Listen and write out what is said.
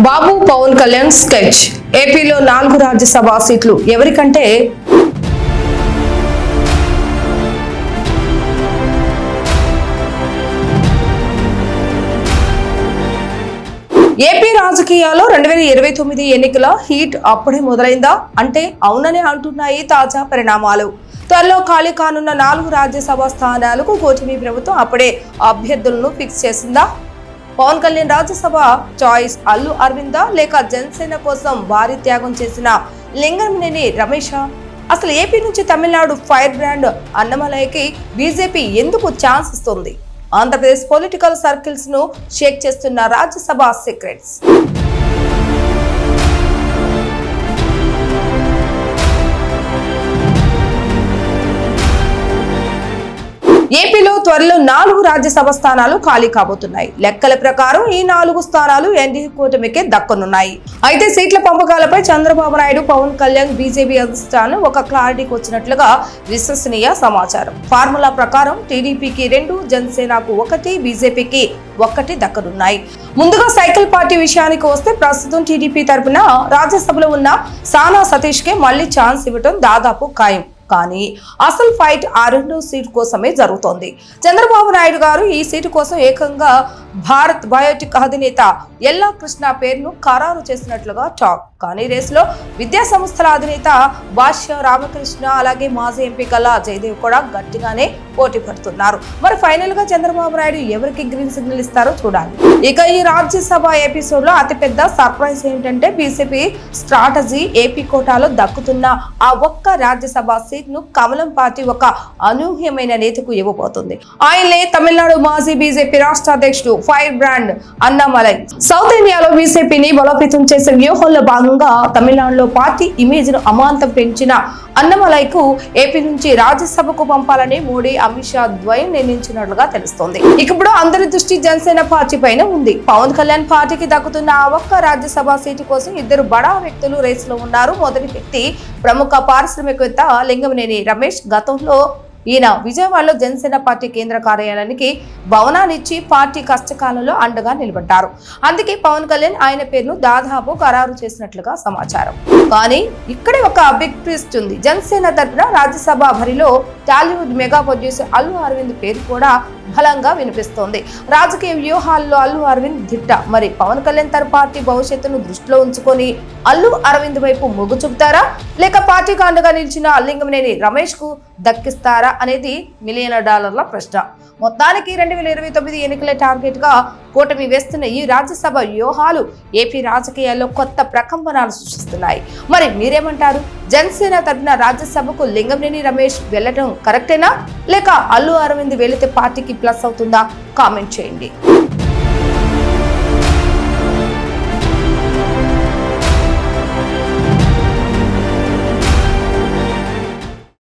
బాబు Pawan Kalyan sketch. ఏపీలో 4 రాజ్యసభ సీట్లు ఎవరికంటే ఏపీ రాజకీయాల్లో 2029 ఎన్నికల హీట్ అప్పుడే మొదలైందా అంటే అవుననే అంటున్నాయి తాజా పరిణామాలు. త్వరలో ఖాళీ కానున్న 4 రాజ్యసభ స్థానాలకు కూటమి ప్రభుత్వం అప్పుడే అభ్యర్థులను ఫిక్స్ చేసిందా? పవన్ కళ్యాణ్ రాజ్యసభ చాయిస్ అల్లు అరవిందా లేక జనసేన కోసం భారీ త్యాగం చేసిన లింగంనేని రమేషా? అసలు ఏపీ నుంచి తమిళనాడు ఫైర్ బ్రాండ్ అన్నమలైకి బీజేపీ ఎందుకు ఛాన్స్ ఇస్తుంది? ఆంధ్రప్రదేశ్ పొలిటికల్ సర్కిల్స్ ను షేక్ చేస్తున్న రాజ్యసభ సీక్రెట్స్. ఏపీలో త్వరలో 4 రాజ్యసభ స్థానాలు ఖాళీ కాబోతున్నాయి. లెక్కల ప్రకారం ఈ 4 స్థానాలు ఎన్డీఏ కూటమికే దక్కనున్నాయి. అయితే సీట్ల పంపకాలపై చంద్రబాబు నాయుడు, పవన్ కళ్యాణ్, బీజేపీ అధిష్టానం ఒక క్లారిటీకి వచ్చినట్లుగా విశ్వసనీయ సమాచారం. ఫార్ములా ప్రకారం టీడీపీకి 2, జనసేనకు 1, బీజేపీకి 1 దక్కనున్నాయి. ముందుగా సైకిల్ పార్టీ విషయానికి వస్తే ప్రస్తుతం టీడీపీ తరపున రాజ్యసభలో ఉన్న సానా సతీష్ కే మళ్లీ ఛాన్స్ ఇవ్వడం దాదాపు ఖాయం. కానీ అసలు ఫైట్ ఆ 2వ సీటు కోసమే జరుగుతోంది. చంద్రబాబు నాయుడు గారు ఈ సీటు కోసం ఏకంగా భారత్ బయోటెక్ అధినేత ఎల్లా కృష్ణ పేరును ఖరారు చేసినట్లుగా టాక్. కానీ రేసులో విద్యా సంస్థల అధినేత భాష్య రామకృష్ణ అలాగే మాజీ ఎంపీ కల్లా జయదేవ్ కూడా గట్టిగానే పోటీ పడుతున్నారు. మరి ఫైనల్ గా చంద్రబాబు నాయుడు ఎవరికి గ్రీన్ సిగ్నల్ ఇస్తారో చూడాలి. ఇక ఈ రాజ్యసభ ఎపిసోడ్ లో అతిపెద్ద సర్ప్రైజ్ ఏంటంటే బీజేపీ స్ట్రాటజీ ఏపీ కోటాలో దక్కుతున్న ఆ ఒక్క రాజ్యసభ సీట్ ను కమలం పార్టీ ఒక అనూహ్యమైన నేతకు ఇవ్వబోతుంది. ఆయనే తమిళనాడు మాజీ బీజేపీ రాష్ట్ర అధ్యక్షుడు ఫైర్ బ్రాండ్ అన్నామలై. సౌత్ ఇండియాలో బీజేపీని బలోపేతం చేసే వ్యూహంలో భాగంగా తమిళనాడులో పార్టీ ఇమేజ్ ను అమాంతం పెంచిన అన్నమలైకు ఏపీ నుంచి రాజ్యసభకు పంపాలని మోడీ, అమిత్ షా ద్వయం నిర్ణయించినట్లుగా తెలుస్తోంది. ఇప్పుడు అందరి దృష్టి జనసేన పార్టీ పైన ఉంది. పవన్ కళ్యాణ్ పార్టీకి దక్కుతున్న ఆ ఒక్క రాజ్యసభ సీటు కోసం 2 బడా వ్యక్తులు రేసులో ఉన్నారు. మొదటి వ్యక్తి ప్రముఖ పారిశ్రామికవేత్త లింగంనేని రమేష్. గతంలో ఈయన విజయవాడలో జనసేన పార్టీ కేంద్ర కార్యాలయానికి భవనాన్నిచ్చి పార్టీ కష్టకాలంలో అండగా నిలబడ్డారు. అందుకే పవన్ కళ్యాణ్ ఆయన పేరును దాదాపు ఖరారు చేసినట్లుగా సమాచారం. కానీ ఇక్కడే ఒక బిగ్ ట్విస్ట్ ఉంది. జనసేన తరపున రాజ్యసభ బరిలో టాలీవుడ్ మెగా ప్రొడ్యూసర్ అల్లు అరవింద్ పేరు కూడా బలంగా వినిపిస్తోంది. రాజకీయ వ్యూహాల్లో అల్లు అరవింద్ దిట్ట. మరి పవన్ కళ్యాణ్ తన పార్టీ భవిష్యత్తును దృష్టిలో ఉంచుకొని అల్లు అరవింద్ వైపు మొగ్గు చూపుతారా లేక పార్టీకి అండగా నిలిచిన లింగంనేని రమేష్ కు దక్కిస్తారా అనేది $1,000,000 ప్రశ్న. మొత్తానికి 2029 ఎన్నికల టార్గెట్ గా కూటమి వేస్తున్న ఈ రాజ్యసభ వ్యూహాలు ఏపీ రాజకీయాల్లో కొత్త ప్రకంపనలు సృష్టిస్తున్నాయి. మరి మీరేమంటారు? జనసేన తరపున రాజ్యసభకు లింగంనేని రమేష్ వెళ్ళటం కరెక్టేనా లేక అల్లు అరవింద్ వెళితే పార్టీకి ప్లస్ అవుతుందా? కామెంట్ చేయండి.